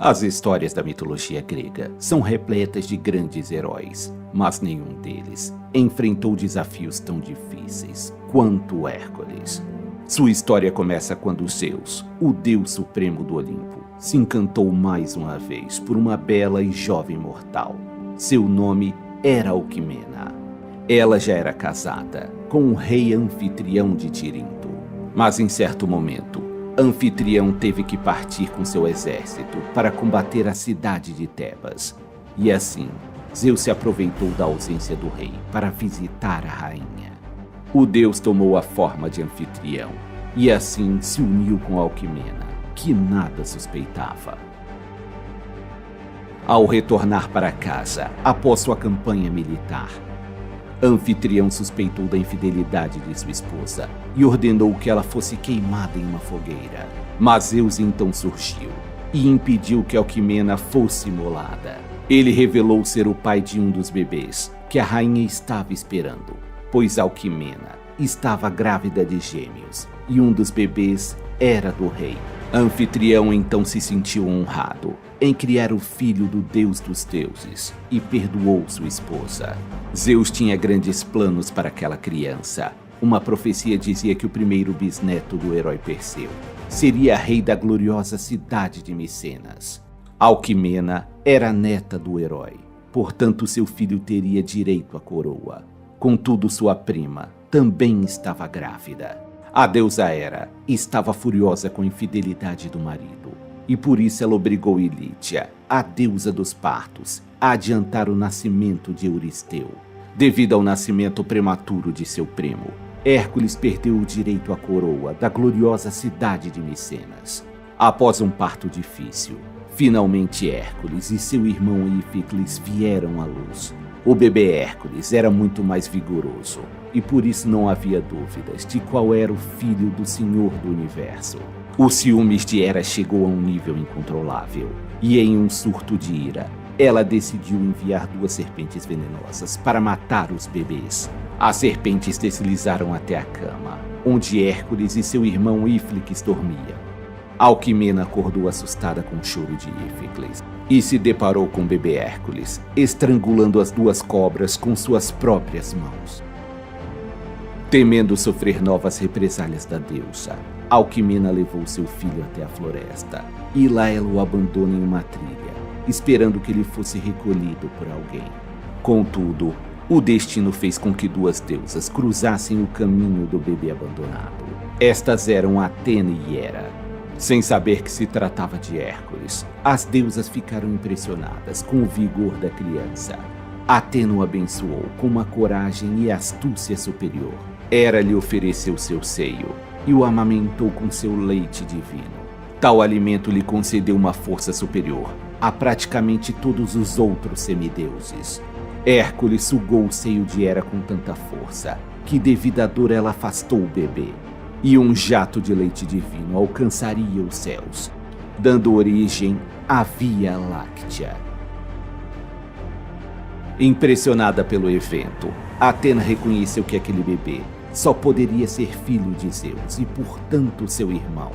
As histórias da mitologia grega são repletas de grandes heróis, mas nenhum deles enfrentou desafios tão difíceis quanto Hércules. Sua história começa quando Zeus, o deus supremo do Olimpo, se encantou mais uma vez por uma bela e jovem mortal. Seu nome era Alquimena. Ela já era casada com o rei Anfitrião de Tirinto, mas em certo momento, Anfitrião teve que partir com seu exército para combater a cidade de Tebas. E assim, Zeus se aproveitou da ausência do rei para visitar a rainha. O deus tomou a forma de Anfitrião e assim se uniu com Alquimena, que nada suspeitava. Ao retornar para casa, após sua campanha militar, Anfitrião suspeitou da infidelidade de sua esposa e ordenou que ela fosse queimada em uma fogueira. Mas Zeus então surgiu e impediu que Alquimena fosse imolada. Ele revelou ser o pai de um dos bebês que a rainha estava esperando, pois Alquimena estava grávida de gêmeos e um dos bebês era do rei. Anfitrião então se sentiu honrado em criar o filho do deus dos deuses e perdoou sua esposa. Zeus tinha grandes planos para aquela criança. Uma profecia dizia que o primeiro bisneto do herói Perseu seria rei da gloriosa cidade de Micenas. Alquimena era neta do herói, portanto seu filho teria direito à coroa. Contudo, sua prima também estava grávida. A deusa Hera estava furiosa com a infidelidade do marido, e por isso ela obrigou Ilítia, a deusa dos partos, a adiantar o nascimento de Euristeu. Devido ao nascimento prematuro de seu primo, Hércules perdeu o direito à coroa da gloriosa cidade de Micenas. Após um parto difícil, finalmente Hércules e seu irmão Íficles vieram à luz. O bebê Hércules era muito mais vigoroso, e por isso não havia dúvidas de qual era o filho do Senhor do Universo. Os ciúmes de Hera chegou a um nível incontrolável, e em um surto de ira, ela decidiu enviar 2 serpentes venenosas para matar os bebês. As serpentes deslizaram até a cama, onde Hércules e seu irmão Íficles dormiam. Alquimena acordou assustada com o choro de Íficles e se deparou com o bebê Hércules, estrangulando as 2 cobras com suas próprias mãos. Temendo sofrer novas represálias da deusa, Alquimena levou seu filho até a floresta e lá ela o abandona em uma trilha, esperando que ele fosse recolhido por alguém. Contudo, o destino fez com que 2 deusas cruzassem o caminho do bebê abandonado. Estas eram Atena e Hera. Sem saber que se tratava de Hércules, as deusas ficaram impressionadas com o vigor da criança. Atena o abençoou com uma coragem e astúcia superior. Hera lhe ofereceu seu seio e o amamentou com seu leite divino. Tal alimento lhe concedeu uma força superior a praticamente todos os outros semideuses. Hércules sugou o seio de Hera com tanta força que, devido à dor, ela afastou o bebê, e um jato de leite divino alcançaria os céus, dando origem à Via Láctea. Impressionada pelo evento, Atena reconheceu que aquele bebê só poderia ser filho de Zeus e, portanto, seu irmão,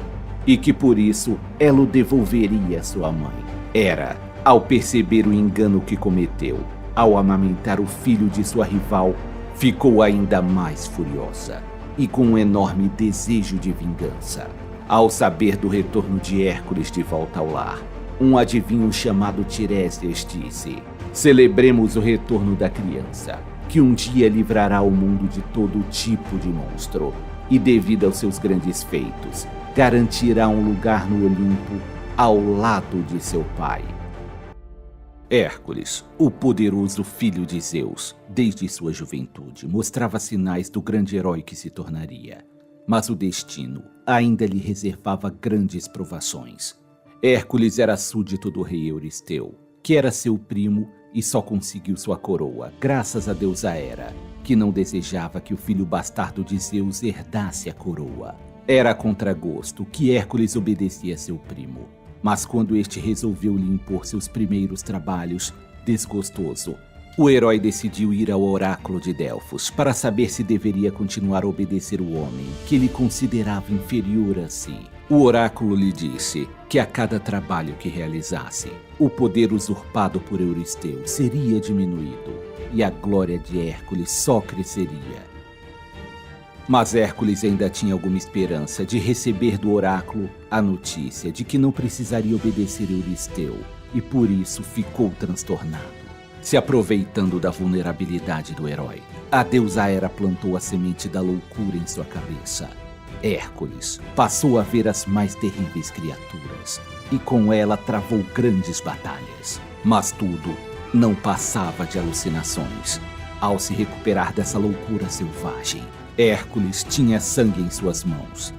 e que por isso ela o devolveria à sua mãe. Hera, ao perceber o engano que cometeu, ao amamentar o filho de sua rival, ficou ainda mais furiosa e com um enorme desejo de vingança. Ao saber do retorno de Hércules de volta ao lar, um adivinho chamado Tiresias disse: "Celebremos o retorno da criança, que um dia livrará o mundo de todo tipo de monstro, e devido aos seus grandes feitos, garantirá um lugar no Olimpo ao lado de seu pai." Hércules, o poderoso filho de Zeus, desde sua juventude, mostrava sinais do grande herói que se tornaria. Mas o destino ainda lhe reservava grandes provações. Hércules era súdito do rei Euristeu, que era seu primo e só conseguiu sua coroa graças à deusa Hera, que não desejava que o filho bastardo de Zeus herdasse a coroa. Era a contragosto que Hércules obedecia a seu primo. Mas quando este resolveu lhe impor seus primeiros trabalhos, desgostoso, o herói decidiu ir ao oráculo de Delfos para saber se deveria continuar a obedecer o homem que ele considerava inferior a si. O oráculo lhe disse que a cada trabalho que realizasse, o poder usurpado por Euristeu seria diminuído e a glória de Hércules só cresceria. Mas Hércules ainda tinha alguma esperança de receber do oráculo a notícia de que não precisaria obedecer Euristeu e por isso ficou transtornado. Se aproveitando da vulnerabilidade do herói, a deusa Hera plantou a semente da loucura em sua cabeça. Hércules passou a ver as mais terríveis criaturas e com ela travou grandes batalhas. Mas tudo não passava de alucinações. Ao se recuperar dessa loucura selvagem, Hércules tinha sangue em suas mãos.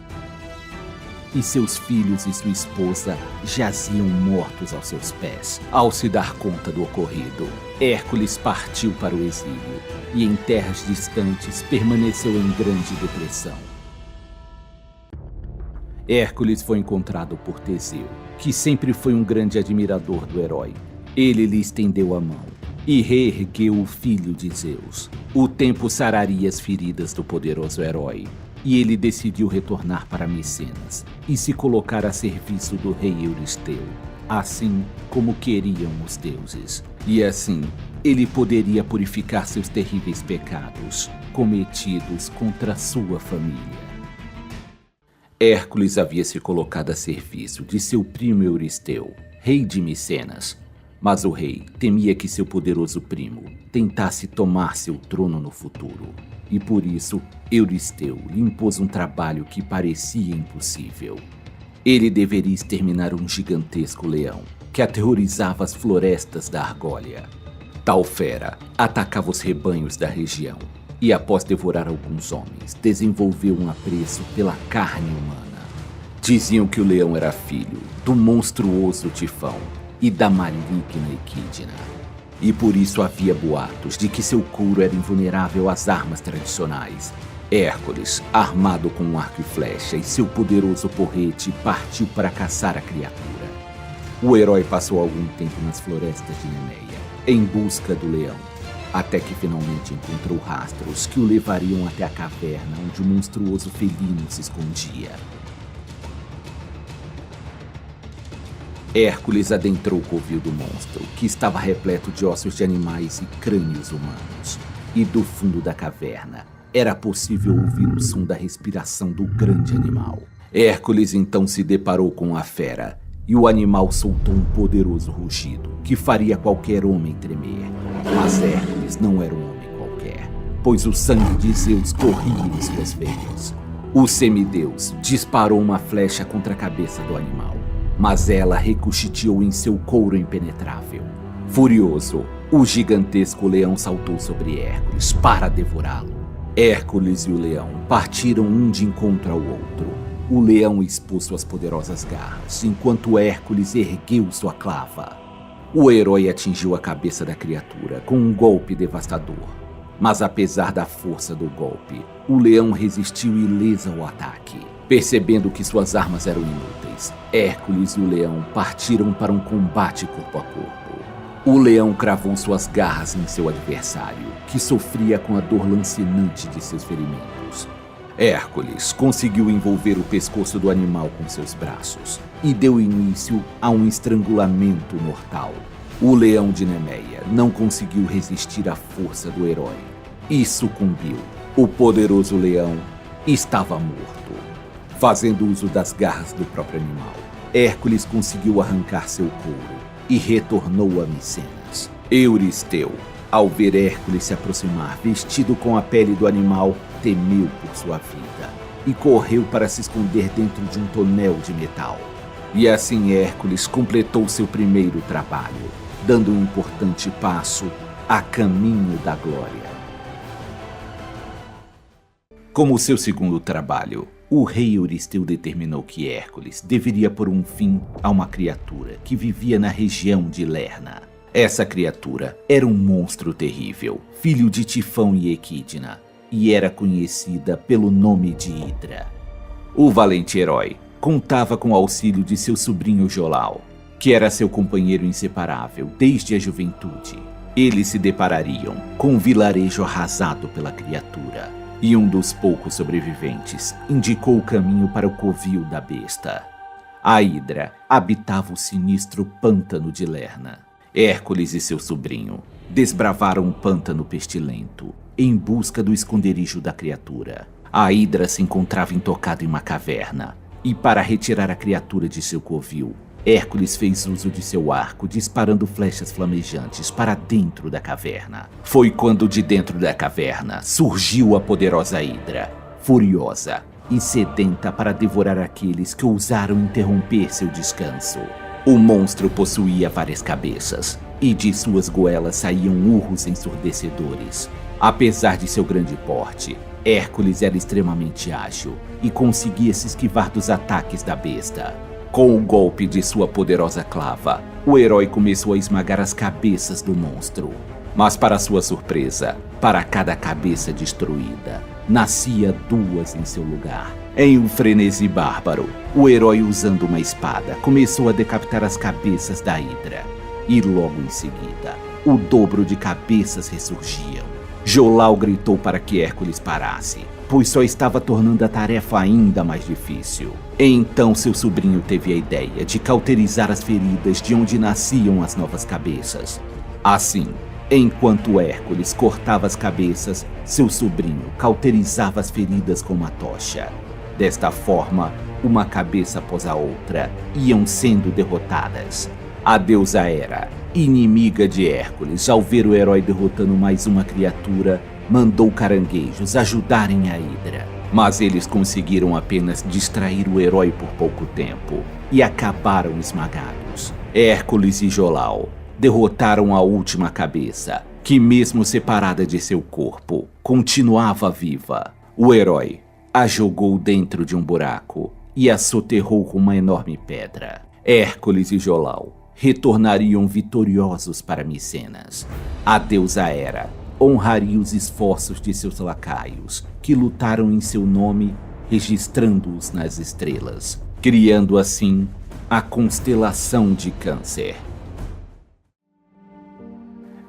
E seus filhos e sua esposa jaziam mortos aos seus pés. Ao se dar conta do ocorrido, Hércules partiu para o exílio e em terras distantes permaneceu em grande depressão. Hércules foi encontrado por Teseu, que sempre foi um grande admirador do herói. Ele lhe estendeu a mão e reergueu o filho de Zeus. O tempo sararia as feridas do poderoso herói, e ele decidiu retornar para Micenas e se colocar a serviço do rei Euristeu, assim como queriam os deuses. E assim, ele poderia purificar seus terríveis pecados cometidos contra sua família. Hércules havia se colocado a serviço de seu primo Euristeu, rei de Micenas, mas o rei temia que seu poderoso primo tentasse tomar seu trono no futuro, e por isso Euristeu lhe impôs um trabalho que parecia impossível. Ele deveria exterminar um gigantesco leão que aterrorizava as florestas da Argólia. Tal fera atacava os rebanhos da região e, após devorar alguns homens, desenvolveu um apreço pela carne humana. Diziam que o leão era filho do monstruoso Tifão e da maligna Equidna, e por isso havia boatos de que seu couro era invulnerável às armas tradicionais. Hércules, armado com um arco e flecha e seu poderoso porrete, partiu para caçar a criatura. O herói passou algum tempo nas florestas de Nemeia, em busca do leão, até que finalmente encontrou rastros que o levariam até a caverna onde o monstruoso felino se escondia. Hércules adentrou o covil do monstro, que estava repleto de ossos de animais e crânios humanos. E do fundo da caverna era possível ouvir o som da respiração do grande animal. Hércules então se deparou com a fera, e o animal soltou um poderoso rugido que faria qualquer homem tremer. Mas Hércules não era um homem qualquer, pois o sangue de Zeus corria em suas veias. O semideus disparou uma flecha contra a cabeça do animal, mas ela ricocheteou em seu couro impenetrável. Furioso, o gigantesco leão saltou sobre Hércules para devorá-lo. Hércules e o leão partiram um de encontro ao outro. O leão expôs suas poderosas garras, enquanto Hércules ergueu sua clava. O herói atingiu a cabeça da criatura com um golpe devastador. Mas apesar da força do golpe, o leão resistiu ileso ao ataque. Percebendo que suas armas eram inúteis, Hércules e o leão partiram para um combate corpo a corpo. O leão cravou suas garras em seu adversário, que sofria com a dor lancinante de seus ferimentos. Hércules conseguiu envolver o pescoço do animal com seus braços e deu início a um estrangulamento mortal. O leão de Nemeia não conseguiu resistir à força do herói e sucumbiu. O poderoso leão estava morto. Fazendo uso das garras do próprio animal, Hércules conseguiu arrancar seu couro e retornou a Micenas. Euristeu, ao ver Hércules se aproximar vestido com a pele do animal, temeu por sua vida e correu para se esconder dentro de um tonel de metal. E assim Hércules completou seu primeiro trabalho, dando um importante passo a caminho da glória. Como seu segundo trabalho, o rei Euristeu determinou que Hércules deveria pôr um fim a uma criatura que vivia na região de Lerna. Essa criatura era um monstro terrível, filho de Tifão e Equidna, e era conhecida pelo nome de Hidra. O valente herói contava com o auxílio de seu sobrinho Jolau, que era seu companheiro inseparável desde a juventude. Eles se deparariam com um vilarejo arrasado pela criatura. e um dos poucos sobreviventes indicou o caminho para o covil da besta. A Hidra habitava o sinistro pântano de Lerna. Hércules e seu sobrinho desbravaram um pântano pestilento em busca do esconderijo da criatura. A Hidra se encontrava intocada em uma caverna, e para retirar a criatura de seu covil, Hércules fez uso de seu arco, disparando flechas flamejantes para dentro da caverna. Foi quando de dentro da caverna surgiu a poderosa Hidra, furiosa e sedenta para devorar aqueles que ousaram interromper seu descanso. O monstro possuía várias cabeças, e de suas goelas saíam urros ensurdecedores. Apesar de seu grande porte, Hércules era extremamente ágil e conseguia se esquivar dos ataques da besta. Com o golpe de sua poderosa clava, o herói começou a esmagar as cabeças do monstro. Mas para sua surpresa, para cada cabeça destruída, nascia duas em seu lugar. Em um frenesi bárbaro, o herói, usando uma espada, começou a decapitar as cabeças da Hidra. E logo em seguida, o dobro de cabeças ressurgiam. Jolau gritou para que Hércules parasse, pois só estava tornando a tarefa ainda mais difícil. Então seu sobrinho teve a ideia de cauterizar as feridas de onde nasciam as novas cabeças. Assim, enquanto Hércules cortava as cabeças, seu sobrinho cauterizava as feridas com uma tocha. Desta forma, uma cabeça após a outra iam sendo derrotadas. A deusa Hera, inimiga de Hércules, ao ver o herói derrotando mais uma criatura, mandou caranguejos ajudarem a Hidra. Mas eles conseguiram apenas distrair o herói por pouco tempo e acabaram esmagados. Hércules e Jolau derrotaram a última cabeça, que mesmo separada de seu corpo, continuava viva. O herói a jogou dentro de um buraco e a soterrou com uma enorme pedra. Hércules e Jolau retornariam vitoriosos para Micenas. A deusa Hera honraria os esforços de seus lacaios, que lutaram em seu nome, registrando-os nas estrelas, criando assim a constelação de Câncer.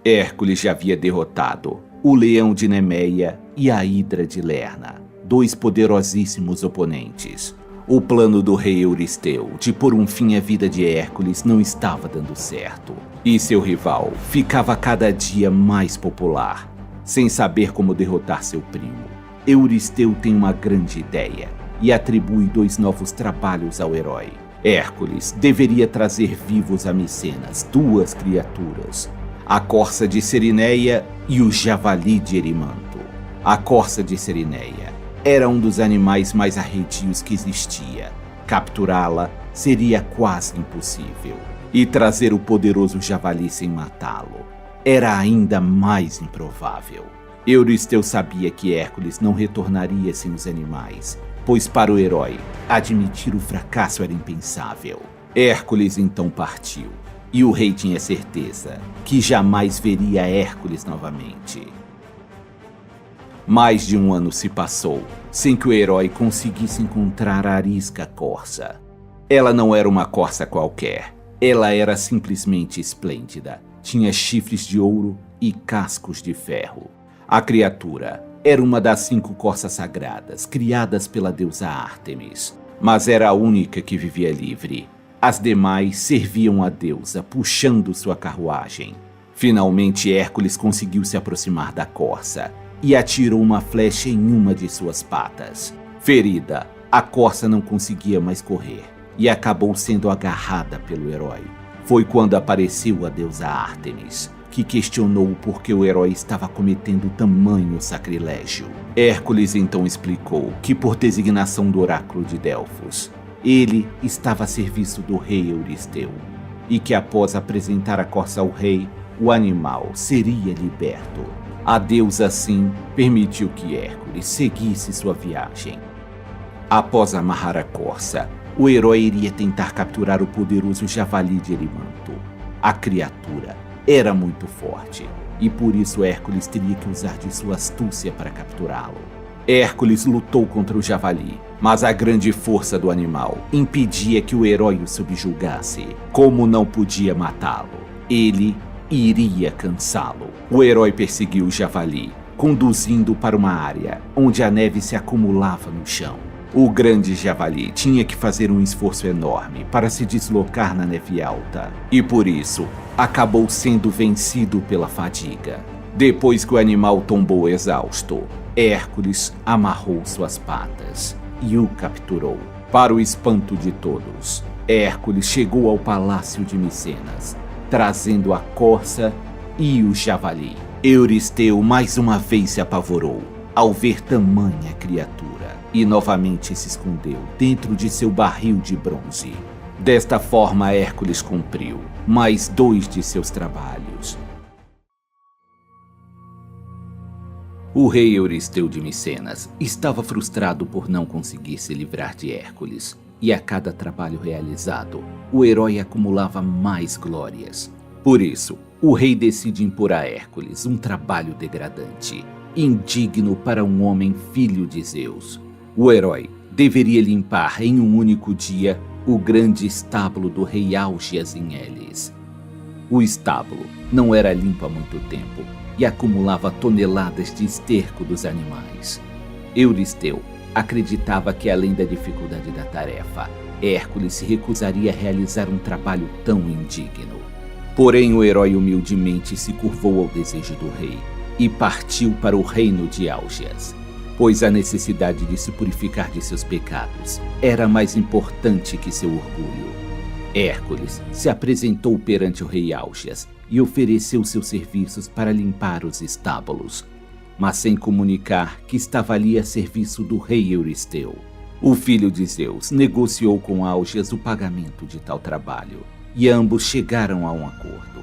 Hércules já havia derrotado o Leão de Nemeia e a Hidra de Lerna, dois poderosíssimos oponentes. O plano do rei Euristeu de pôr um fim à vida de Hércules não estava dando certo, e seu rival ficava cada dia mais popular. Sem saber como derrotar seu primo, Euristeu tem uma grande ideia e atribui dois novos trabalhos ao herói. Hércules deveria trazer vivos a Micenas duas criaturas, a corça de Cerineia e o javali de Erimanto. A corça de Cerineia era um dos animais mais arredios que existia. Capturá-la seria quase impossível. E trazer o poderoso javali sem matá-lo era ainda mais improvável. Euristeu sabia que Hércules não retornaria sem os animais, pois para o herói, admitir o fracasso era impensável. Hércules então partiu, e o rei tinha certeza que jamais veria Hércules novamente. Mais de um ano se passou, sem que o herói conseguisse encontrar a arisca corça. Ela não era uma corça qualquer, ela era simplesmente esplêndida. Tinha chifres de ouro e cascos de ferro. A criatura era uma das 5 corças sagradas, criadas pela deusa Ártemis, mas era a única que vivia livre. As demais serviam à deusa, puxando sua carruagem. Finalmente Hércules conseguiu se aproximar da corça e atirou uma flecha em uma de suas patas. Ferida, a corça não conseguia mais correr e acabou sendo agarrada pelo herói. Foi quando apareceu a deusa Ártemis, que questionou o porquê o herói estava cometendo tamanho sacrilégio. Hércules então explicou que, por designação do oráculo de Delfos, ele estava a serviço do rei Euristeu, e que após apresentar a corça ao rei, o animal seria liberto. A deusa, assim, permitiu que Hércules seguisse sua viagem. Após amarrar a corça, o herói iria tentar capturar o poderoso javali de Erimanto. A criatura era muito forte, e por isso Hércules teria que usar de sua astúcia para capturá-lo. Hércules lutou contra o javali, mas a grande força do animal impedia que o herói o subjugasse. Como não podia matá-lo, ele iria cansá-lo. O herói perseguiu o javali conduzindo para uma área onde a neve se acumulava no chão. O grande javali tinha que fazer um esforço enorme para se deslocar na neve alta, e por isso acabou sendo vencido pela fadiga. Depois que o animal tombou exausto, Hércules amarrou suas patas e o capturou. Para o espanto de todos, Hércules chegou ao palácio de Micenas, trazendo a corça e o javali. Euristeu mais uma vez se apavorou ao ver tamanha criatura e novamente se escondeu dentro de seu barril de bronze. Desta forma, Hércules cumpriu mais 2 de seus trabalhos. O rei Euristeu de Micenas estava frustrado por não conseguir se livrar de Hércules, e a cada trabalho realizado, o herói acumulava mais glórias. Por isso, o rei decide impor a Hércules um trabalho degradante, indigno para um homem filho de Zeus. O herói deveria limpar em um único dia o grande estábulo do rei Álgias em Elis. O estábulo não era limpo há muito tempo e acumulava toneladas de esterco dos animais. Euristeu acreditava que, além da dificuldade da tarefa, Hércules se recusaria a realizar um trabalho tão indigno. Porém, o herói humildemente se curvou ao desejo do rei e partiu para o reino de Álgias, pois a necessidade de se purificar de seus pecados era mais importante que seu orgulho. Hércules se apresentou perante o rei Álgias e ofereceu seus serviços para limpar os estábulos, mas sem comunicar que estava ali a serviço do rei Euristeu. O filho de Zeus negociou com Álgias o pagamento de tal trabalho, e ambos chegaram a um acordo.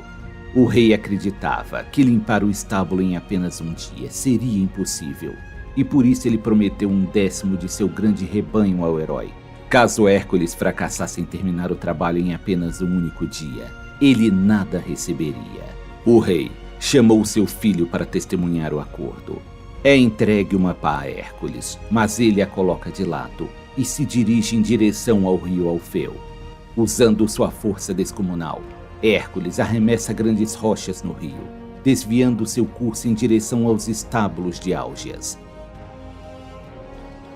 O rei acreditava que limpar o estábulo em apenas um dia seria impossível, e por isso ele prometeu 1/10 de seu grande rebanho ao herói. Caso Hércules fracassasse em terminar o trabalho em apenas um único dia, ele nada receberia. O rei chamou seu filho para testemunhar o acordo. É entregue uma pá a Hércules, mas ele a coloca de lado e se dirige em direção ao rio Alfeu. Usando sua força descomunal, Hércules arremessa grandes rochas no rio, desviando seu curso em direção aos estábulos de Álgias.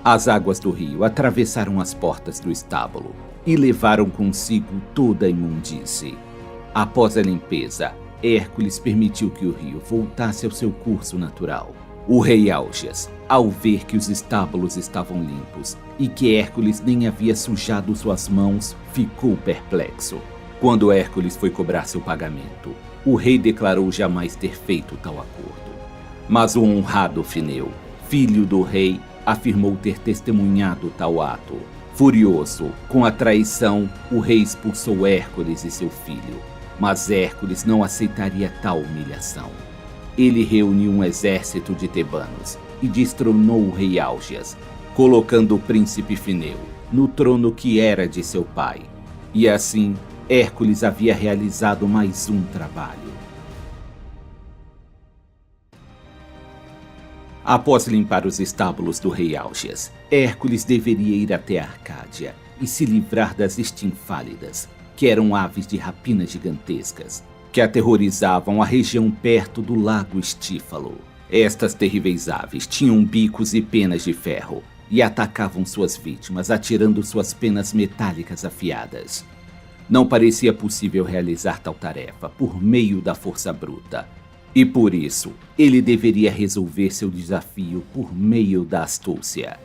As águas do rio atravessaram as portas do estábulo e levaram consigo toda a imundície. Após a limpeza, Hércules permitiu que o rio voltasse ao seu curso natural. O rei Álgias, ao ver que os estábulos estavam limpos e que Hércules nem havia sujado suas mãos, ficou perplexo. Quando Hércules foi cobrar seu pagamento, o rei declarou jamais ter feito tal acordo. Mas o honrado Fineu, filho do rei, afirmou ter testemunhado tal ato. Furioso com a traição, o rei expulsou Hércules e seu filho. Mas Hércules não aceitaria tal humilhação. Ele reuniu um exército de tebanos e destronou o rei Álgias, colocando o príncipe Fineu no trono que era de seu pai. E assim, Hércules havia realizado mais um trabalho. Após limpar os estábulos do rei Álgias, Hércules deveria ir até a Arcádia e se livrar das estinfálidas, que eram aves de rapina gigantescas, que aterrorizavam a região perto do lago Estífalo. Estas terríveis aves tinham bicos e penas de ferro e atacavam suas vítimas atirando suas penas metálicas afiadas. Não parecia possível realizar tal tarefa por meio da força bruta, e por isso ele deveria resolver seu desafio por meio da astúcia.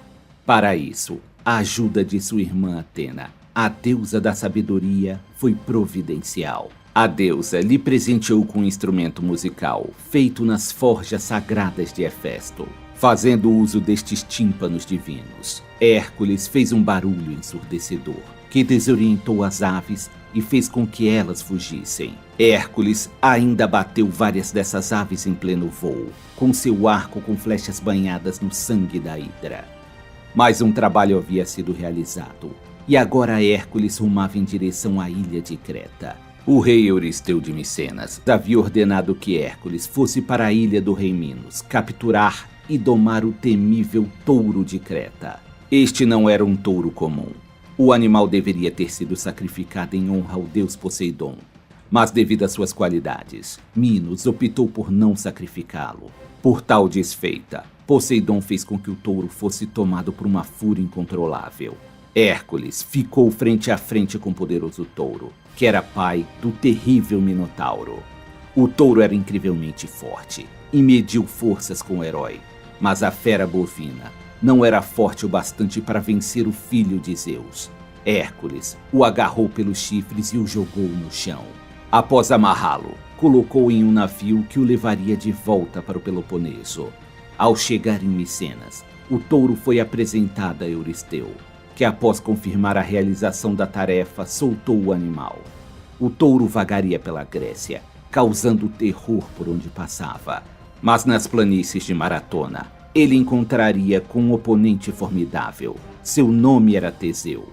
Para isso, a ajuda de sua irmã Atena, a deusa da sabedoria, foi providencial. A deusa lhe presenteou com um instrumento musical feito nas forjas sagradas de Hefesto. Fazendo uso destes tímpanos divinos, Hércules fez um barulho ensurdecedor que desorientou as aves e fez com que elas fugissem. Hércules ainda bateu várias dessas aves em pleno voo, com seu arco com flechas banhadas no sangue da hidra. Mais um trabalho havia sido realizado, e agora Hércules rumava em direção à ilha de Creta. O rei Euristeu de Micenas havia ordenado que Hércules fosse para a ilha do rei Minos, capturar e domar o temível touro de Creta. Este não era um touro comum. O animal deveria ter sido sacrificado em honra ao deus Poseidon. Mas devido às suas qualidades, Minos optou por não sacrificá-lo. Por tal desfeita, Poseidon fez com que o touro fosse tomado por uma fúria incontrolável. Hércules ficou frente a frente com o poderoso touro, que era pai do terrível Minotauro. O touro era incrivelmente forte e mediu forças com o herói, mas a fera bovina não era forte o bastante para vencer o filho de Zeus. Hércules o agarrou pelos chifres e o jogou no chão. Após amarrá-lo, colocou em um navio que o levaria de volta para o Peloponeso. Ao chegar em Micenas, o touro foi apresentado a Euristeu, que após confirmar a realização da tarefa, soltou o animal. O touro vagaria pela Grécia, causando terror por onde passava. Mas nas planícies de Maratona, ele encontraria com um oponente formidável. Seu nome era Teseu.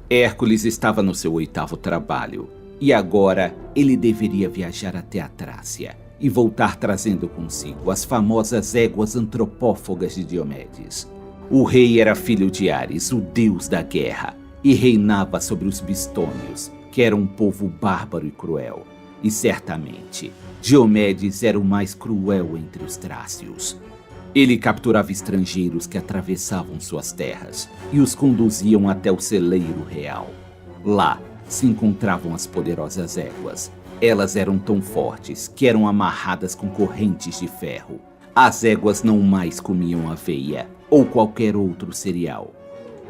Hércules estava no seu 8º trabalho, e agora ele deveria viajar até a Trácia e voltar trazendo consigo as famosas éguas antropófagas de Diomedes. O rei era filho de Ares, o deus da guerra, e reinava sobre os Bistônios, que era um povo bárbaro e cruel. E certamente, Diomedes era o mais cruel entre os trácios. Ele capturava estrangeiros que atravessavam suas terras e os conduziam até o celeiro real. Lá se encontravam as poderosas éguas. Elas eram tão fortes que eram amarradas com correntes de ferro. As éguas não mais comiam aveia ou qualquer outro cereal,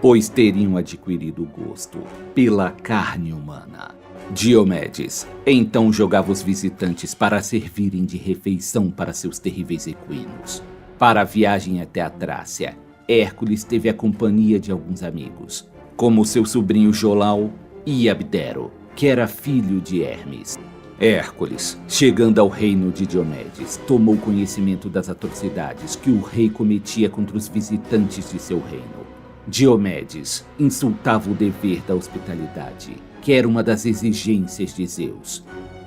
pois teriam adquirido o gosto pela carne humana. Diomedes então jogava os visitantes para servirem de refeição para seus terríveis equinos. Para a viagem até a Trácia, Hércules teve a companhia de alguns amigos, como seu sobrinho Jolau e Abdero, que era filho de Hermes. Hércules, chegando ao reino de Diomedes, tomou conhecimento das atrocidades que o rei cometia contra os visitantes de seu reino. Diomedes insultava o dever da hospitalidade, que era uma das exigências de Zeus.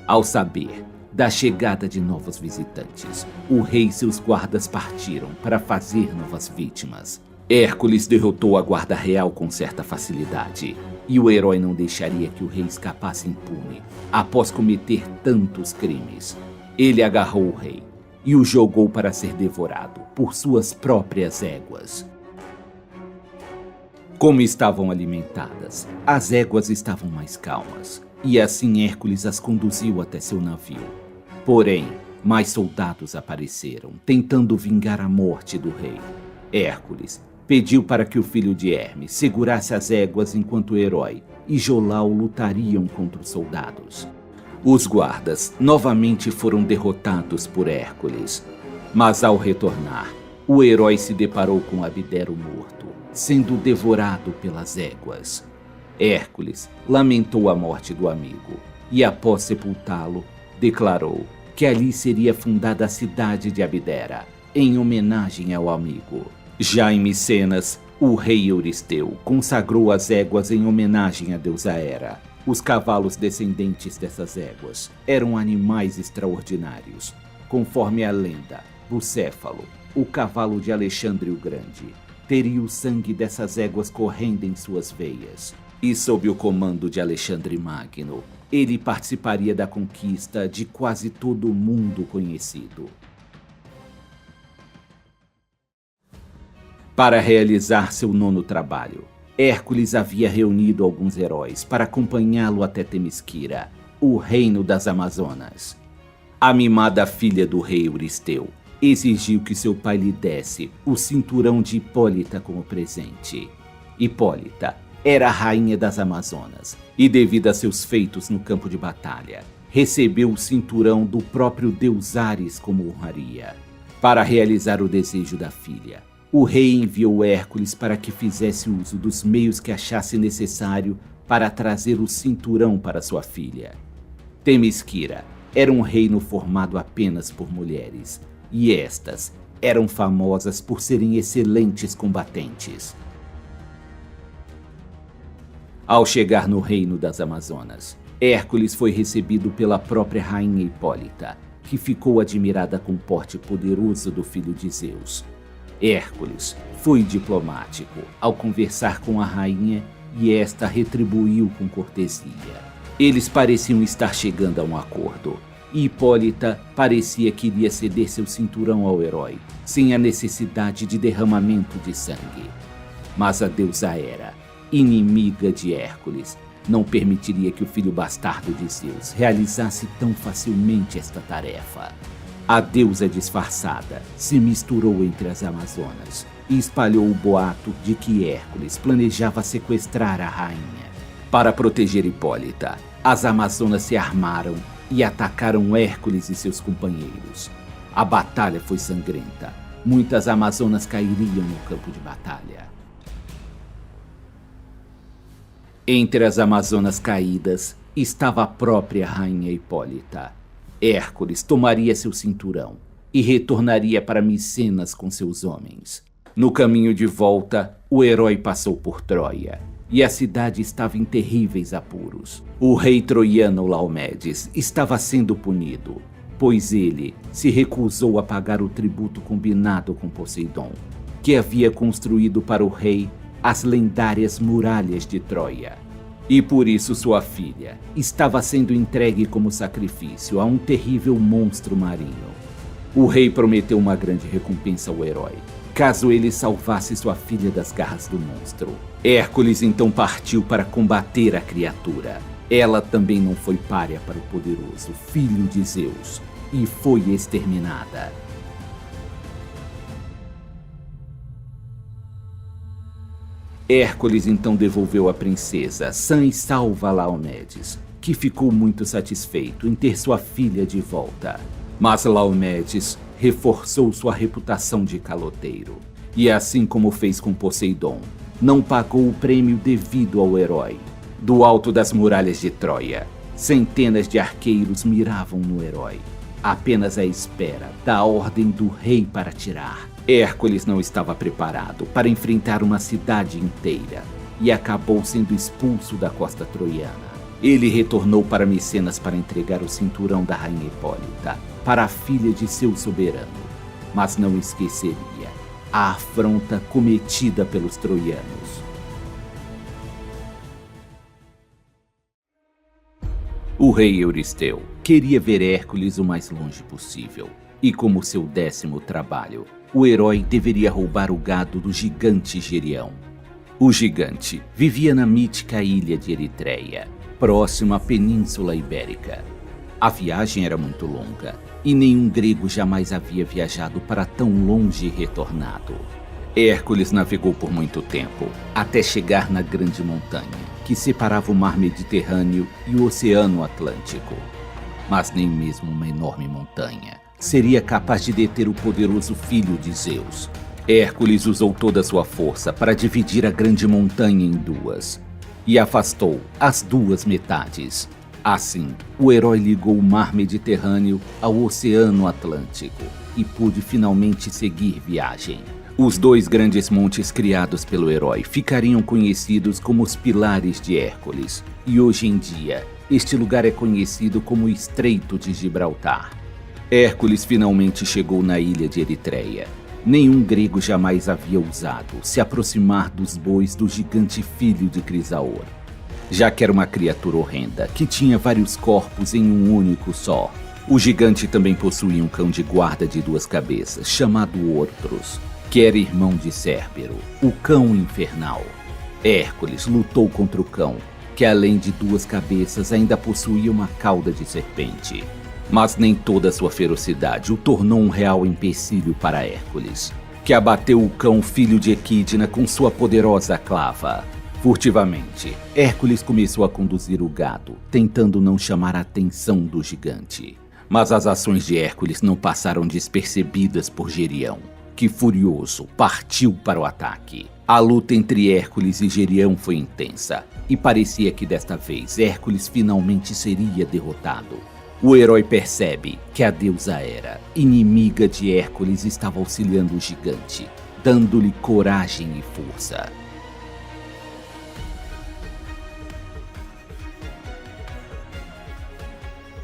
Ao saber da chegada de novos visitantes, o rei e seus guardas partiram para fazer novas vítimas. Hércules derrotou a guarda real com certa facilidade, e o herói não deixaria que o rei escapasse impune após cometer tantos crimes. Ele agarrou o rei e o jogou para ser devorado por suas próprias éguas. Como estavam alimentadas, as éguas estavam mais calmas, e assim Hércules as conduziu até seu navio. Porém, mais soldados apareceram, tentando vingar a morte do rei. Hércules pediu para que o filho de Hermes segurasse as éguas enquanto o herói e Jolau lutariam contra os soldados. Os guardas novamente foram derrotados por Hércules, mas ao retornar, o herói se deparou com Abdero morto, sendo devorado pelas éguas. Hércules lamentou a morte do amigo e, após sepultá-lo, declarou que ali seria fundada a cidade de Abdera, em homenagem ao amigo. Já em Micenas, o rei Euristeu consagrou as éguas em homenagem à deusa Hera. Os cavalos descendentes dessas éguas eram animais extraordinários. Conforme a lenda, Bucéfalo, o cavalo de Alexandre o Grande, teria o sangue dessas éguas correndo em suas veias. E sob o comando de Alexandre Magno, ele participaria da conquista de quase todo o mundo conhecido. Para realizar seu 9º trabalho, Hércules havia reunido alguns heróis para acompanhá-lo até Temisquira, o reino das Amazonas. A mimada filha do rei Euristeu exigiu que seu pai lhe desse o cinturão de Hipólita como presente. Hipólita era a rainha das Amazonas e, devido a seus feitos no campo de batalha, recebeu o cinturão do próprio deus Ares como honraria. Para realizar o desejo da filha, o rei enviou Hércules para que fizesse uso dos meios que achasse necessário para trazer o cinturão para sua filha. Temisquira era um reino formado apenas por mulheres, e estas eram famosas por serem excelentes combatentes. Ao chegar no reino das Amazonas, Hércules foi recebido pela própria rainha Hipólita, que ficou admirada com o porte poderoso do filho de Zeus. Hércules foi diplomático ao conversar com a rainha e esta retribuiu com cortesia. Eles pareciam estar chegando a um acordo, e Hipólita parecia que iria ceder seu cinturão ao herói, sem a necessidade de derramamento de sangue. Mas a deusa Hera, inimiga de Hércules, não permitiria que o filho bastardo de Zeus realizasse tão facilmente esta tarefa. A deusa disfarçada se misturou entre as Amazonas e espalhou o boato de que Hércules planejava sequestrar a rainha. Para proteger Hipólita, as Amazonas se armaram e atacaram Hércules e seus companheiros. A batalha foi sangrenta. Muitas Amazonas cairiam no campo de batalha. Entre as Amazonas caídas estava a própria rainha Hipólita. Hércules tomaria seu cinturão e retornaria para Micenas com seus homens. No caminho de volta, o herói passou por Troia, e a cidade estava em terríveis apuros. O rei troiano Laomedes estava sendo punido, pois ele se recusou a pagar o tributo combinado com Poseidon, que havia construído para o rei as lendárias muralhas de Troia. E por isso sua filha estava sendo entregue como sacrifício a um terrível monstro marinho. O rei prometeu uma grande recompensa ao herói, caso ele salvasse sua filha das garras do monstro. Hércules então partiu para combater a criatura. Ela também não foi párea para o poderoso filho de Zeus, e foi exterminada. Hércules então devolveu a princesa sã e salva a Laomedes, que ficou muito satisfeito em ter sua filha de volta. Mas Laomedes reforçou sua reputação de caloteiro, e assim como fez com Poseidon, não pagou o prêmio devido ao herói. Do alto das muralhas de Troia, centenas de arqueiros miravam no herói, apenas à espera da ordem do rei para atirar. Hércules não estava preparado para enfrentar uma cidade inteira e acabou sendo expulso da costa troiana. Ele retornou para Micenas para entregar o cinturão da rainha Hipólita para a filha de seu soberano, mas não esqueceria a afronta cometida pelos troianos. O rei Euristeu queria ver Hércules o mais longe possível, e como seu 10º trabalho, o herói deveria roubar o gado do gigante Gerião. O gigante vivia na mítica ilha de Eritreia, próximo à Península Ibérica. A viagem era muito longa, e nenhum grego jamais havia viajado para tão longe e retornado. Hércules navegou por muito tempo, até chegar na grande montanha, que separava o mar Mediterrâneo e o Oceano Atlântico. Mas nem mesmo uma enorme montanha seria capaz de deter o poderoso filho de Zeus. Hércules usou toda a sua força para dividir a grande montanha em duas, e afastou as duas metades. Assim, o herói ligou o mar Mediterrâneo ao Oceano Atlântico e pôde finalmente seguir viagem. Os 2 grandes montes criados pelo herói ficariam conhecidos como os Pilares de Hércules, e hoje em dia, este lugar é conhecido como Estreito de Gibraltar. Hércules finalmente chegou na ilha de Eritreia. Nenhum grego jamais havia ousado se aproximar dos bois do gigante filho de Crisaor, já que era uma criatura horrenda que tinha vários corpos em um único só. O gigante também possuía um cão de guarda de 2 cabeças, chamado Ortros, que era irmão de Cérbero, o cão infernal. Hércules lutou contra o cão, que além de 2 cabeças ainda possuía uma cauda de serpente. Mas nem toda sua ferocidade o tornou um real empecilho para Hércules, que abateu o cão filho de Equidna com sua poderosa clava. Furtivamente, Hércules começou a conduzir o gado, tentando não chamar a atenção do gigante. Mas as ações de Hércules não passaram despercebidas por Gerião, que furioso partiu para o ataque. A luta entre Hércules e Gerião foi intensa, e parecia que desta vez Hércules finalmente seria derrotado. O herói percebe que a deusa Hera, inimiga de Hércules, estava auxiliando o gigante, dando-lhe coragem e força.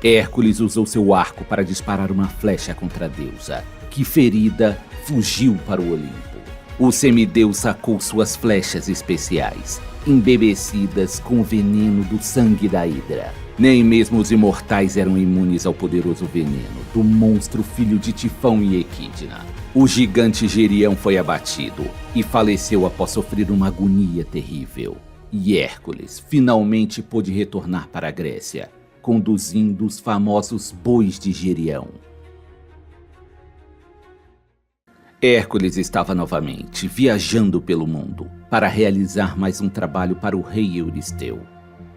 Hércules usou seu arco para disparar uma flecha contra a deusa, que ferida, fugiu para o Olimpo. O semideus sacou suas flechas especiais, embebecidas com o veneno do sangue da Hidra. Nem mesmo os imortais eram imunes ao poderoso veneno do monstro filho de Tifão e Equidna. O gigante Gerião foi abatido e faleceu após sofrer uma agonia terrível. E Hércules finalmente pôde retornar para a Grécia, conduzindo os famosos bois de Gerião. Hércules estava novamente viajando pelo mundo para realizar mais um trabalho para o rei Euristeu.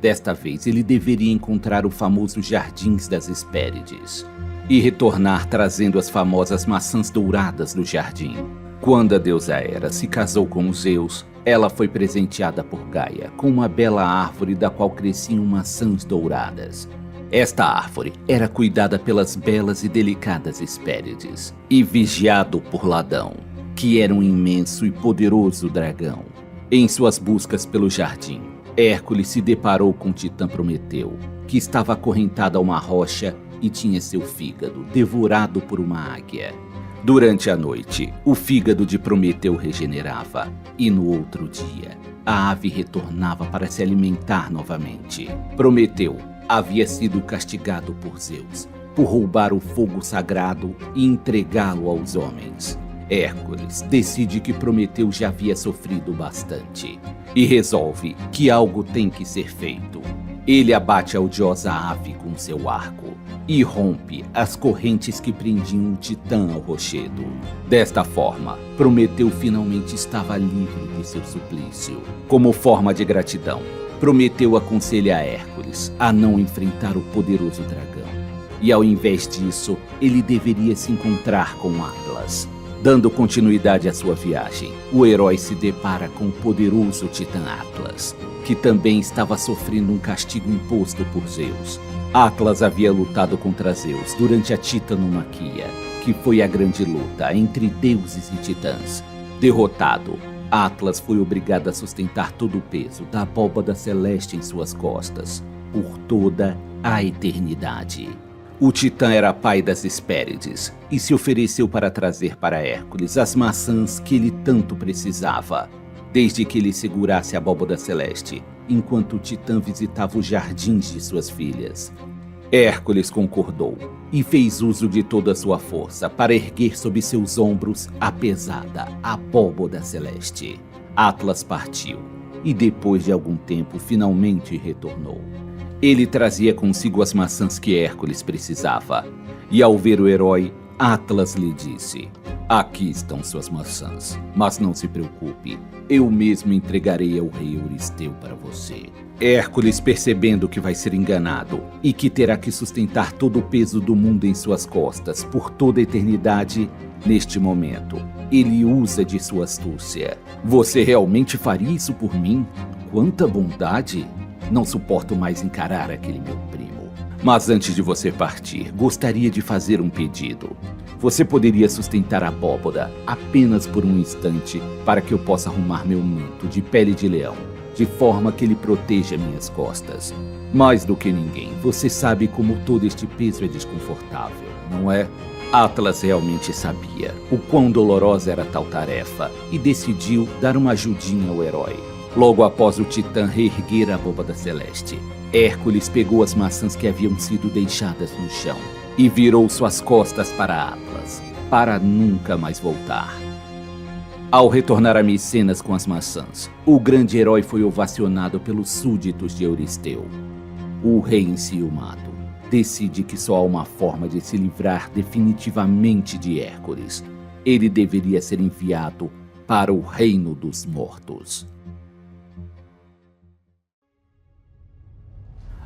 Desta vez ele deveria encontrar o famoso Jardins das Hespérides e retornar trazendo as famosas maçãs douradas do jardim. Quando a deusa Hera se casou com Zeus, ela foi presenteada por Gaia com uma bela árvore da qual cresciam maçãs douradas. Esta árvore era cuidada pelas belas e delicadas Hespérides e vigiado por Ladão, que era um imenso e poderoso dragão. Em suas buscas pelo jardim, Hércules se deparou com Titã Prometeu, que estava acorrentado a uma rocha e tinha seu fígado devorado por uma águia. Durante a noite, o fígado de Prometeu regenerava e no outro dia, a ave retornava para se alimentar novamente. Prometeu havia sido castigado por Zeus por roubar o fogo sagrado e entregá-lo aos homens. Hércules decide que Prometeu já havia sofrido bastante e resolve que algo tem que ser feito. Ele abate a odiosa ave com seu arco e rompe as correntes que prendiam o Titã ao rochedo. Desta forma, Prometeu finalmente estava livre de seu suplício. Como forma de gratidão, Prometeu aconselha a Hércules a não enfrentar o poderoso dragão. E ao invés disso, ele deveria se encontrar com Atlas. Dando continuidade à sua viagem, o herói se depara com o poderoso Titã Atlas, que também estava sofrendo um castigo imposto por Zeus. Atlas havia lutado contra Zeus durante a Titanomaquia, que foi a grande luta entre deuses e titãs. Derrotado, Atlas foi obrigado a sustentar todo o peso da abóbada celeste em suas costas, por toda a eternidade. O Titã era pai das Hespérides e se ofereceu para trazer para Hércules as maçãs que ele tanto precisava, desde que ele segurasse a abóbada celeste, enquanto o Titã visitava os jardins de suas filhas. Hércules concordou e fez uso de toda a sua força para erguer sob seus ombros a pesada abóbada celeste. Atlas partiu e depois de algum tempo finalmente retornou. Ele trazia consigo as maçãs que Hércules precisava, e ao ver o herói, Atlas lhe disse: "Aqui estão suas maçãs, mas não se preocupe, eu mesmo entregarei ao rei Euristeu para você." Hércules, percebendo que vai ser enganado e que terá que sustentar todo o peso do mundo em suas costas por toda a eternidade, neste momento, ele usa de sua astúcia. "Você realmente faria isso por mim? Quanta bondade! Não suporto mais encarar aquele meu primo. Mas antes de você partir, gostaria de fazer um pedido. Você poderia sustentar a abóbada apenas por um instante para que eu possa arrumar meu manto de pele de leão, de forma que ele proteja minhas costas. Mais do que ninguém, você sabe como todo este peso é desconfortável, não é?" Atlas realmente sabia o quão dolorosa era tal tarefa e decidiu dar uma ajudinha ao herói. Logo após o Titã reerguer a abóbada celeste, Hércules pegou as maçãs que haviam sido deixadas no chão e virou suas costas para Atlas, para nunca mais voltar. Ao retornar a Micenas com as maçãs, o grande herói foi ovacionado pelos súditos de Euristeu. O rei enciumado decide que só há uma forma de se livrar definitivamente de Hércules. Ele deveria ser enviado para o reino dos mortos.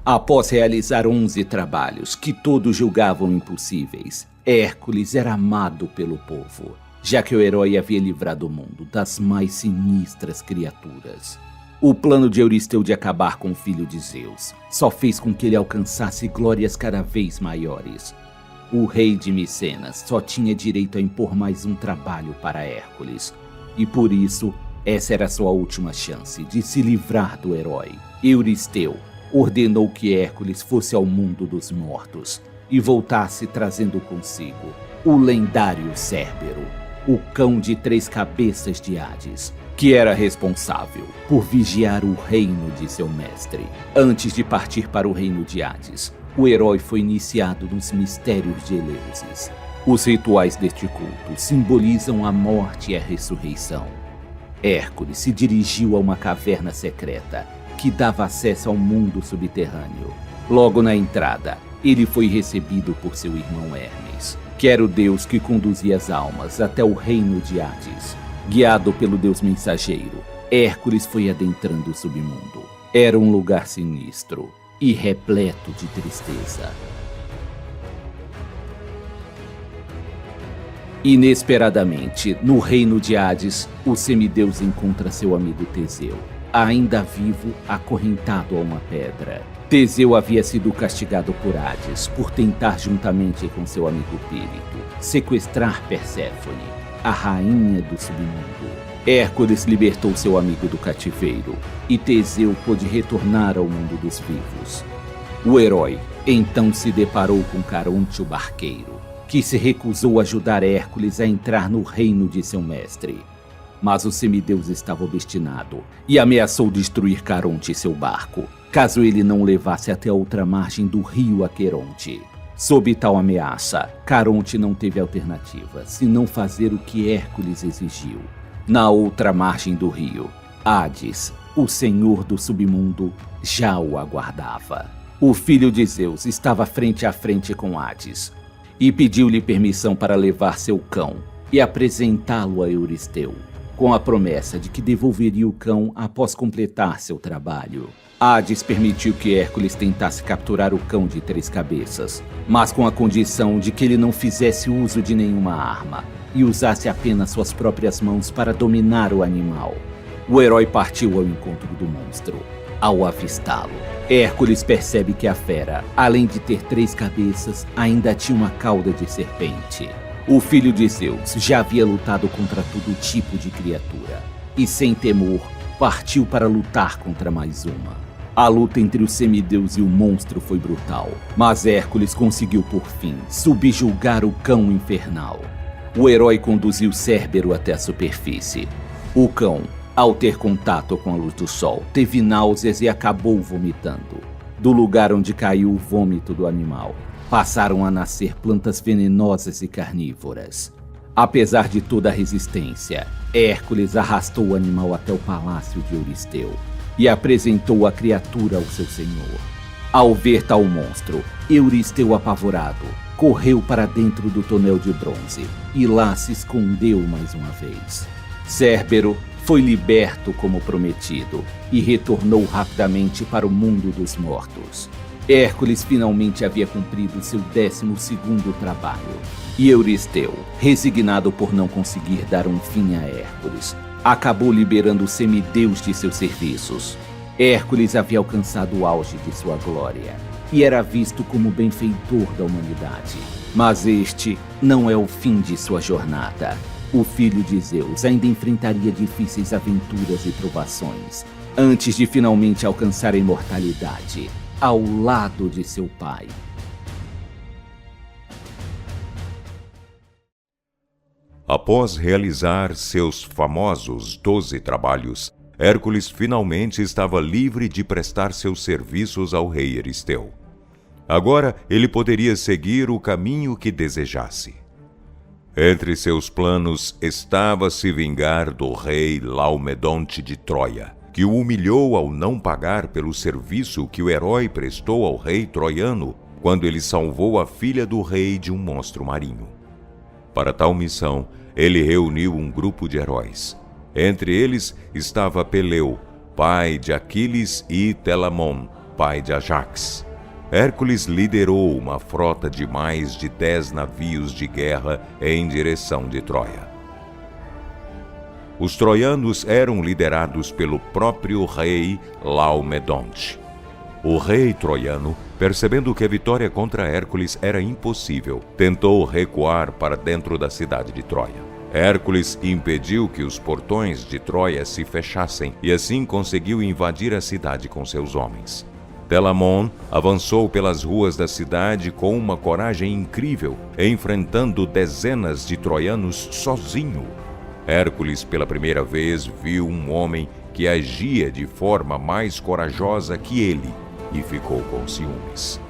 Após realizar 11 trabalhos que todos julgavam impossíveis, Hércules era amado pelo povo, já que o herói havia livrado o mundo das mais sinistras criaturas. O plano de Euristeu de acabar com o filho de Zeus só fez com que ele alcançasse glórias cada vez maiores. O rei de Micenas só tinha direito a impor mais um trabalho para Hércules, e por isso essa era sua última chance de se livrar do herói. Euristeu ordenou que Hércules fosse ao mundo dos mortos e voltasse trazendo consigo o lendário Cérbero. o cão de 3 cabeças de Hades, que era responsável por vigiar o reino de seu mestre. Antes de partir para o reino de Hades, o herói foi iniciado nos mistérios de Eleusis. Os rituais deste culto simbolizam a morte e a ressurreição. Hércules se dirigiu a uma caverna secreta que dava acesso ao mundo subterrâneo. Logo na entrada, ele foi recebido por seu irmão Hermes, que era o deus que conduzia as almas até o reino de Hades. Guiado pelo deus mensageiro, Hércules foi adentrando o submundo. Era um lugar sinistro e repleto de tristeza. Inesperadamente, no reino de Hades, o semideus encontra seu amigo Teseu, ainda vivo, acorrentado a uma pedra. Teseu havia sido castigado por Hades por tentar, juntamente com seu amigo Pírito, sequestrar Perséfone, a rainha do submundo. Hércules libertou seu amigo do cativeiro e Teseu pôde retornar ao mundo dos vivos. O herói então se deparou com Caronte o barqueiro, que se recusou a ajudar Hércules a entrar no reino de seu mestre. Mas o semideus estava obstinado e ameaçou destruir Caronte e seu barco, caso ele não o levasse até a outra margem do rio Aqueronte. Sob tal ameaça, Caronte não teve alternativa senão fazer o que Hércules exigiu. Na outra margem do rio, Hades, o senhor do submundo, já o aguardava. O filho de Zeus estava frente a frente com Hades e pediu-lhe permissão para levar seu cão e apresentá-lo a Euristeu, com a promessa de que devolveria o cão após completar seu trabalho. Hades permitiu que Hércules tentasse capturar o cão de 3 cabeças, mas com a condição de que ele não fizesse uso de nenhuma arma e usasse apenas suas próprias mãos para dominar o animal. O herói partiu ao encontro do monstro. Ao avistá-lo, Hércules percebe que a fera, além de ter 3 cabeças, ainda tinha uma cauda de serpente. O filho de Zeus já havia lutado contra todo tipo de criatura e, sem temor, partiu para lutar contra mais uma. A luta entre o semideus e o monstro foi brutal, mas Hércules conseguiu por fim subjugar o cão infernal. O herói conduziu Cérbero até a superfície. O cão, ao ter contato com a luz do sol, teve náuseas e acabou vomitando. Do lugar onde caiu o vômito do animal, passaram a nascer plantas venenosas e carnívoras. Apesar de toda a resistência, Hércules arrastou o animal até o palácio de Euristeu e apresentou a criatura ao seu senhor. Ao ver tal monstro, Euristeu, apavorado, correu para dentro do tonel de bronze e lá se escondeu mais uma vez. Cérbero foi liberto como prometido e retornou rapidamente para o mundo dos mortos. Hércules finalmente havia cumprido seu 12º trabalho, e Euristeu, resignado por não conseguir dar um fim a Hércules, acabou liberando o semideus de seus serviços. Hércules havia alcançado o auge de sua glória e era visto como benfeitor da humanidade. Mas este não é o fim de sua jornada. O filho de Zeus ainda enfrentaria difíceis aventuras e provações, antes de finalmente alcançar a imortalidade, ao lado de seu pai. Após realizar seus famosos 12 trabalhos, Hércules finalmente estava livre de prestar seus serviços ao rei Euristeu. Agora ele poderia seguir o caminho que desejasse. Entre seus planos estava se vingar do rei Laomedonte de Troia, que o humilhou ao não pagar pelo serviço que o herói prestou ao rei troiano quando ele salvou a filha do rei de um monstro marinho. Para tal missão, ele reuniu um grupo de heróis. Entre eles estava Peleu, pai de Aquiles, e Telamon, pai de Ajax. Hércules liderou uma frota de mais de 10 navios de guerra em direção de Troia. Os troianos eram liderados pelo próprio rei Laomedonte. O rei troiano, percebendo que a vitória contra Hércules era impossível, tentou recuar para dentro da cidade de Troia. Hércules impediu que os portões de Troia se fechassem e assim conseguiu invadir a cidade com seus homens. Telamon avançou pelas ruas da cidade com uma coragem incrível, enfrentando dezenas de troianos sozinho. Hércules, pela primeira vez, viu um homem que agia de forma mais corajosa que ele e ficou com ciúmes.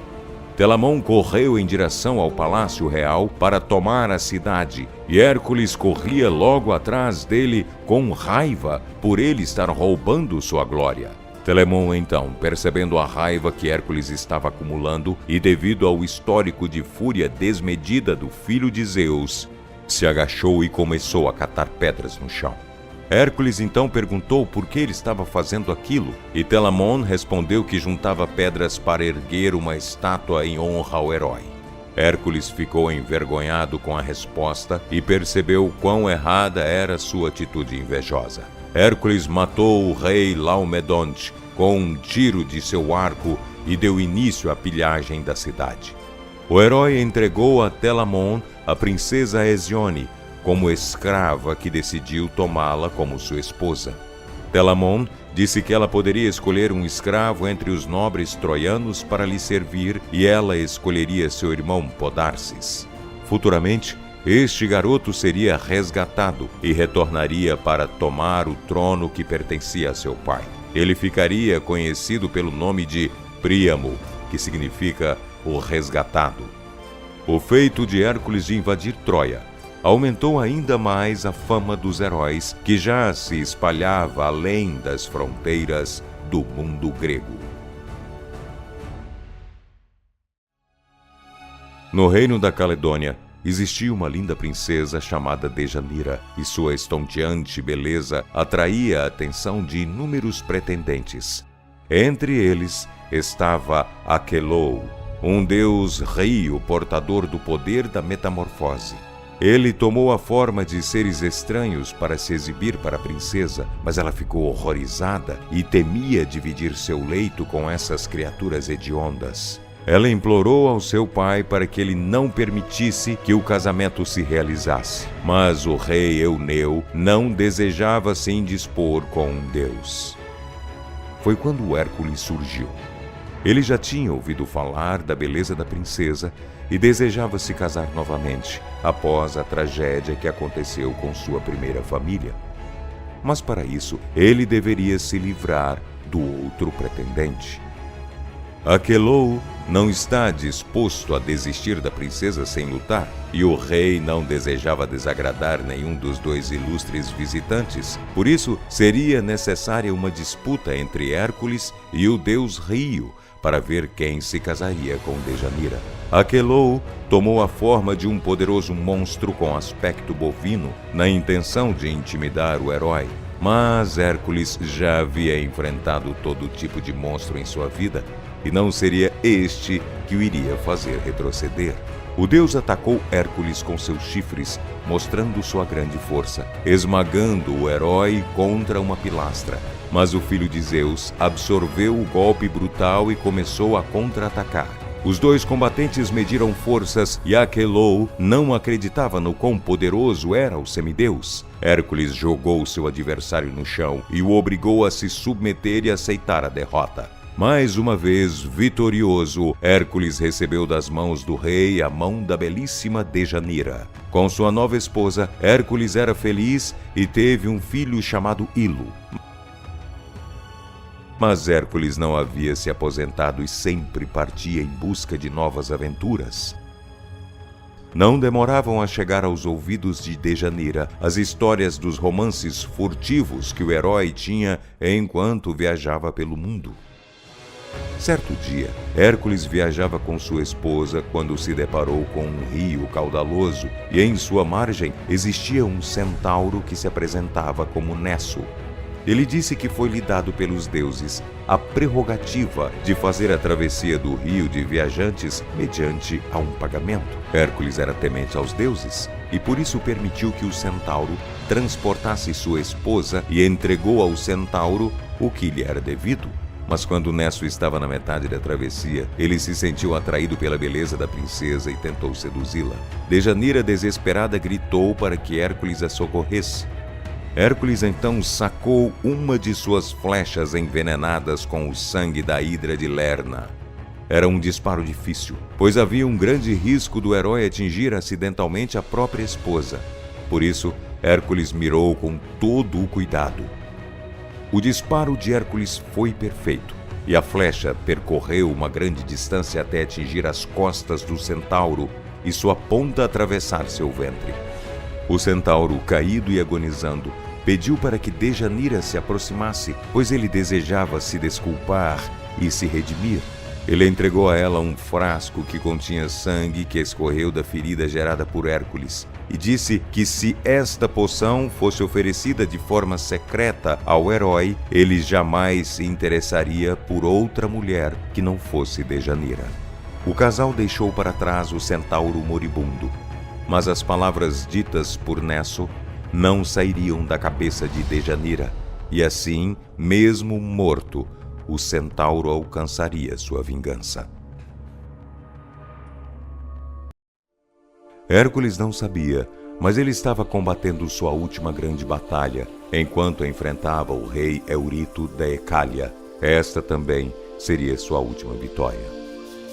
Telamon correu em direção ao palácio real para tomar a cidade, e Hércules corria logo atrás dele com raiva por ele estar roubando sua glória. Telamon, então, percebendo a raiva que Hércules estava acumulando e devido ao histórico de fúria desmedida do filho de Zeus, se agachou e começou a catar pedras no chão. Hércules então perguntou por que ele estava fazendo aquilo, e Telamon respondeu que juntava pedras para erguer uma estátua em honra ao herói. Hércules ficou envergonhado com a resposta e percebeu quão errada era sua atitude invejosa. Hércules matou o rei Laomedonte com um tiro de seu arco e deu início à pilhagem da cidade. O herói entregou a Telamon a princesa Hesione como escrava que decidiu tomá-la como sua esposa. Telamon disse que ela poderia escolher um escravo entre os nobres troianos para lhe servir e ela escolheria seu irmão Podarces. Futuramente, este garoto seria resgatado e retornaria para tomar o trono que pertencia a seu pai. Ele ficaria conhecido pelo nome de Príamo, que significa o resgatado. O feito de Hércules de invadir Troia aumentou ainda mais a fama dos heróis, que já se espalhava além das fronteiras do mundo grego. No reino da Caledônia, existia uma linda princesa chamada Dejanira, e sua estonteante beleza atraía a atenção de inúmeros pretendentes. Entre eles estava Aqueloo, um deus rio portador do poder da metamorfose. Ele tomou a forma de seres estranhos para se exibir para a princesa, mas ela ficou horrorizada e temia dividir seu leito com essas criaturas hediondas. Ela implorou ao seu pai para que ele não permitisse que o casamento se realizasse, mas o rei Euneu não desejava se indispor com um deus. Foi quando Hércules surgiu. Ele já tinha ouvido falar da beleza da princesa e desejava se casar novamente, após a tragédia que aconteceu com sua primeira família. Mas para isso, ele deveria se livrar do outro pretendente. Aqueloo não está disposto a desistir da princesa sem lutar, e o rei não desejava desagradar nenhum dos dois ilustres visitantes. Por isso, seria necessária uma disputa entre Hércules e o deus Rio, para ver quem se casaria com Dejanira. Aqueloo tomou a forma de um poderoso monstro com aspecto bovino, na intenção de intimidar o herói. Mas Hércules já havia enfrentado todo tipo de monstro em sua vida, e não seria este que o iria fazer retroceder. O deus atacou Hércules com seus chifres, mostrando sua grande força, esmagando o herói contra uma pilastra. Mas o filho de Zeus absorveu o golpe brutal e começou a contra-atacar. Os dois combatentes mediram forças e Aqueloo não acreditava no quão poderoso era o semideus. Hércules jogou seu adversário no chão e o obrigou a se submeter e aceitar a derrota. Mais uma vez vitorioso, Hércules recebeu das mãos do rei a mão da belíssima Dejanira. Com sua nova esposa, Hércules era feliz e teve um filho chamado Ilo. Mas Hércules não havia se aposentado e sempre partia em busca de novas aventuras. Não demoravam a chegar aos ouvidos de Dejanira as histórias dos romances furtivos que o herói tinha enquanto viajava pelo mundo. Certo dia, Hércules viajava com sua esposa quando se deparou com um rio caudaloso e em sua margem existia um centauro que se apresentava como Nesso. Ele disse que foi-lhe dado pelos deuses a prerrogativa de fazer a travessia do rio de viajantes mediante a um pagamento. Hércules era temente aos deuses e por isso permitiu que o centauro transportasse sua esposa e entregou ao centauro o que lhe era devido. Mas quando Nesso estava na metade da travessia, ele se sentiu atraído pela beleza da princesa e tentou seduzi-la. Dejanira, desesperada, gritou para que Hércules a socorresse. Hércules então sacou uma de suas flechas envenenadas com o sangue da hidra de Lerna. Era um disparo difícil, pois havia um grande risco do herói atingir acidentalmente a própria esposa. Por isso, Hércules mirou com todo o cuidado. O disparo de Hércules foi perfeito, e a flecha percorreu uma grande distância até atingir as costas do centauro e sua ponta atravessar seu ventre. O centauro, caído e agonizando, pediu para que Dejanira se aproximasse, pois ele desejava se desculpar e se redimir. Ele entregou a ela um frasco que continha sangue que escorreu da ferida gerada por Hércules e disse que se esta poção fosse oferecida de forma secreta ao herói, ele jamais se interessaria por outra mulher que não fosse Dejanira. O casal deixou para trás o centauro moribundo, mas as palavras ditas por Nesso não sairiam da cabeça de Dejanira, e assim, mesmo morto, o centauro alcançaria sua vingança. Hércules não sabia, mas ele estava combatendo sua última grande batalha, enquanto enfrentava o rei Eurito da Ecália. Esta também seria sua última vitória.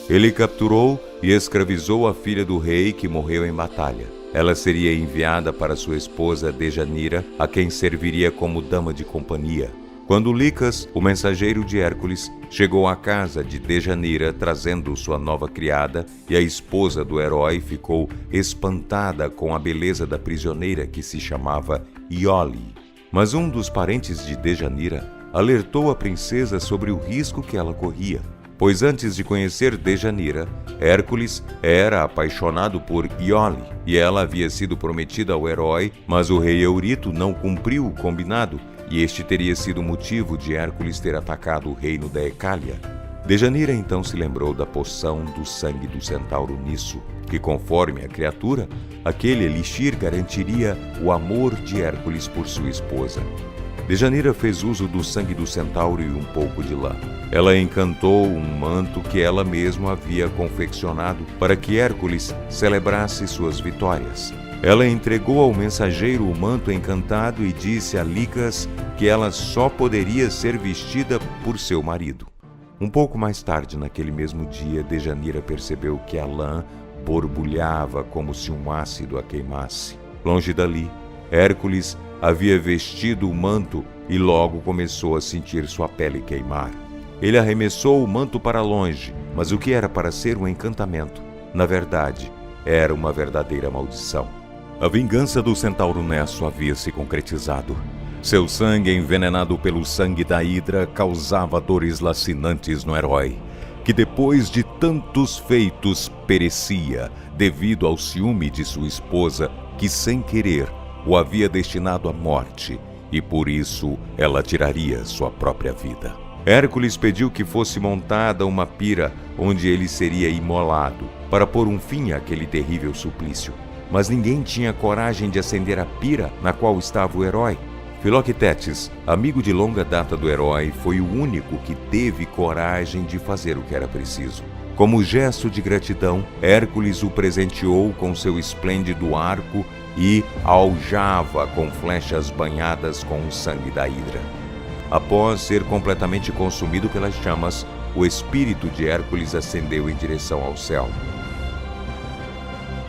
Ele capturou e escravizou a filha do rei que morreu em batalha. Ela seria enviada para sua esposa Dejanira, a quem serviria como dama de companhia. Quando Licas, o mensageiro de Hércules, chegou à casa de Dejanira trazendo sua nova criada, e a esposa do herói ficou espantada com a beleza da prisioneira que se chamava Iole. Mas um dos parentes de Dejanira alertou a princesa sobre o risco que ela corria, pois antes de conhecer Dejanira, Hércules era apaixonado por Iole, e ela havia sido prometida ao herói, mas o rei Eurito não cumpriu o combinado, e este teria sido o motivo de Hércules ter atacado o reino da Ecália. Dejanira então se lembrou da poção do sangue do centauro Nisso, que conforme a criatura, aquele elixir garantiria o amor de Hércules por sua esposa. Dejanira fez uso do sangue do centauro e um pouco de lã. Ela encantou um manto que ela mesma havia confeccionado para que Hércules celebrasse suas vitórias. Ela entregou ao mensageiro o manto encantado e disse a Licas que ela só poderia ser vestida por seu marido. Um pouco mais tarde, naquele mesmo dia, Dejanira percebeu que a lã borbulhava como se um ácido a queimasse. Longe dali, Hércules havia vestido o manto e logo começou a sentir sua pele queimar. Ele arremessou o manto para longe, mas o que era para ser um encantamento, na verdade, era uma verdadeira maldição. A vingança do centauro Nesso havia se concretizado. Seu sangue, envenenado pelo sangue da hidra, causava dores lacinantes no herói, que depois de tantos feitos perecia devido ao ciúme de sua esposa, que sem querer o havia destinado à morte, e por isso ela tiraria sua própria vida. Hércules pediu que fosse montada uma pira onde ele seria imolado, para pôr um fim àquele terrível suplício. Mas ninguém tinha coragem de acender a pira na qual estava o herói. Filoctetes, amigo de longa data do herói, foi o único que teve coragem de fazer o que era preciso. Como gesto de gratidão, Hércules o presenteou com seu esplêndido arco e aljava com flechas banhadas com o sangue da hidra. Após ser completamente consumido pelas chamas, o espírito de Hércules ascendeu em direção ao céu.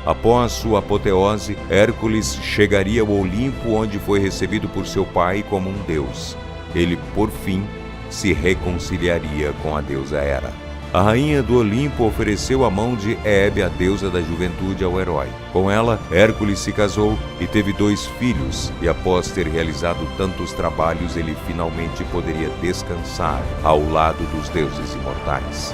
Após sua apoteose, Hércules chegaria ao Olimpo, onde foi recebido por seu pai como um deus. Ele, por fim, se reconciliaria com a deusa Hera. A rainha do Olimpo ofereceu a mão de Hebe, a deusa da juventude, ao herói. Com ela, Hércules se casou e teve 2 filhos, e após ter realizado tantos trabalhos, ele finalmente poderia descansar ao lado dos deuses imortais.